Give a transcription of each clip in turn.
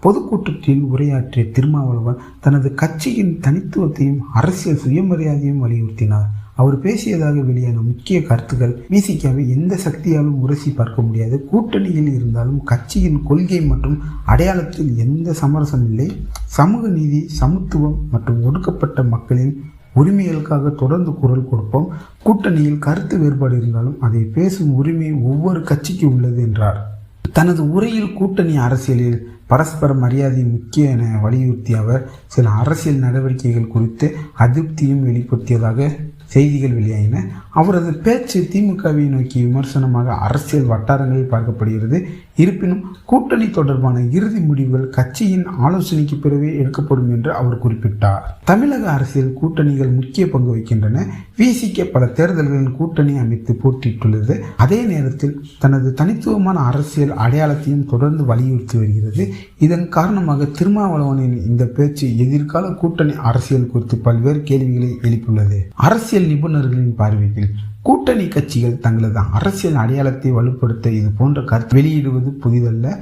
பொதுக்கூட்டத்தில் உரையாற்றிய திருமாவளவன் தனது கட்சியின் தனித்துவத்தையும் அரசியல் சுயமரியாதையும் வலியுறுத்தினார். அவர் பேசியதாக வெளியான முக்கிய கருத்துக்கள் விசிகாவை எந்த சக்தியாலும் உரசி பார்க்க முடியாது. கூட்டணியில் இருந்தாலும் கட்சியின் கொள்கை மற்றும் அடையாளத்தில் எந்த சமரசம் இல்லை. சமூக நீதி, சமத்துவம் மற்றும் ஒடுக்கப்பட்ட மக்களின் உரிமைகளுக்காக தொடர்ந்து குரல் கொடுப்போம். கூட்டணியில் கருத்து வேறுபாடு இருந்தாலும் அதை பேசும் உரிமை ஒவ்வொரு கட்சிக்கு உள்ளது என்றார். தனது உரையில் கூட்டணி அரசியலில் பரஸ்பர மரியாதை முக்கிய என வலியுறுத்திய அவர் சில அரசியல் நடவடிக்கைகள் குறித்து அதிருப்தியும் வெளிப்படுத்தியதாக செய்திகள் வெளியாயின. அவரது பேச்சு திமுகவை நோக்கி விமர்சனமாக அரசியல் வட்டாரங்களில் பார்க்கப்படுகிறது. இருப்பினும் கூட்டணி தொடர்பான இறுதி முடிவுகள் கட்சியின் ஆலோசனைக்கு பிறகு எடுக்கப்படும் என்று அவர் குறிப்பிட்டார். தமிழக அரசியல் கூட்டணிகள் முக்கிய பங்கு வகிக்கின்றன. விசிக பல தேர்தல்களில் கூட்டணி அமைத்து போட்டியிட்டுள்ளது. அதே நேரத்தில் தனது தனித்துவமான அரசியல் அடையாளத்தையும் தொடர்ந்து வலியுறுத்தி வருகிறது. இதன் காரணமாக திருமாவளவனின் இந்த பேச்சு எதிர்கால கூட்டணி அரசியல் குறித்து பல்வேறு கேள்விகளை எழுப்பியுள்ளது. அரசியல் நிபுணர்களின் பார்வையில் கூட்டணி கட்சிகள் தங்களது அரசியல் அடையாளத்தை வலுப்படுத்த இது போன்ற கருத்து வெளியிடுவது புதிதல்ல.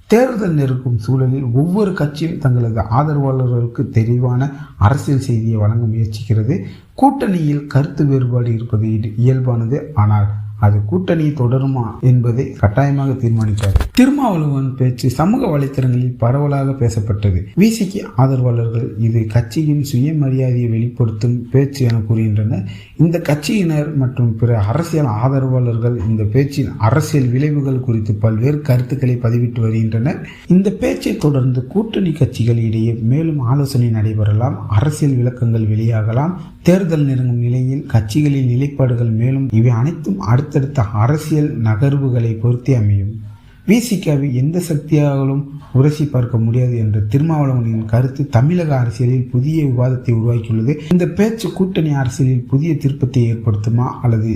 தேர்தல் நெருக்கும் சூழலில் ஒவ்வொரு கட்சியும் தங்களது ஆதரவாளர்களுக்கு தெளிவான அரசியல் செய்தியை வழங்க முயற்சிக்கிறது. கூட்டணியில் கருத்து வேறுபாடு இருப்பது இயல்பானது. ஆனால் அது கூட்டணி தொடருமா என்பதை கட்டாயமாக தீர்மானிக்காது. திருமாவளவன் பேச்சு சமூக வலைத்தளங்களில் பரவலாக பேசப்பட்டது. விசிக ஆதரவாளர்கள் இது கட்சியின் சுயமரியாதையை வெளிப்படுத்தும் பேச்சு என கூறுகின்றனர். இந்த கட்சியினர் மற்றும் பிற அரசியல் ஆதரவாளர்கள் இந்த பேச்சின் அரசியல் விளைவுகள் குறித்து பல்வேறு கருத்துக்களை பதிவிட்டு வருகின்றனர். இந்த பேச்சை தொடர்ந்து கூட்டணி கட்சிகள் இடையே மேலும் ஆலோசனை நடைபெறலாம். அரசியல் விளக்கங்கள் வெளியாகலாம். தேர்தல் நெருங்கும் நிலையில் கட்சிகளின் நிலைப்பாடுகள் மேலும் இவை அனைத்தும் அடுத்தடுத்த அரசியல் நகர்வுகளை பொறுத்தே அமையும். விசிகாவை எந்த சக்தியாலும் உரசி பார்க்க முடியாது என்ற திருமாவளவனின் கருத்து தமிழக அரசியலில் புதிய விவாதத்தை உருவாக்கியுள்ளது. இந்த பேச்சு கூட்டணி அரசியலில் புதிய திருப்பத்தை ஏற்படுத்துமா அல்லது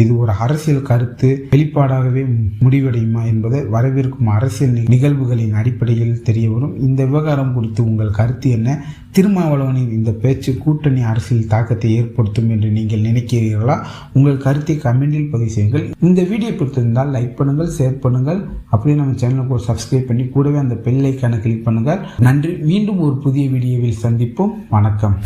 இது ஒரு அரசியல் கருத்து வெளிப்பாடாகவே முடிவடையுமா என்பதை வரவிருக்கும் அரசியல் நிகழ்வுகளின் அடிப்படையில் தெரிய வரும். இந்த விவகாரம் குறித்து உங்கள் கருத்து என்ன? திருமாவளவனின் இந்த பேச்சு கூட்டணி அரசியல் தாக்கத்தை ஏற்படுத்தும் என்று நீங்கள் நினைக்கிறீர்களா? உங்கள் கருத்தை கமெண்டில் பதிவு செய்யுங்கள். இந்த வீடியோ பிடித்திருந்தால் லைக் பண்ணுங்கள், ஷேர் பண்ணுங்கள். அப்படியே நம்ம சேனலுக்கு ஒரு சப்ஸ்கிரைப் பண்ணி கூடவே அந்த பெல் ஐக்கானை கிளிக் பண்ணுங்கள். நன்றி. மீண்டும் ஒரு புதிய வீடியோவில் சந்திப்போம். வணக்கம்.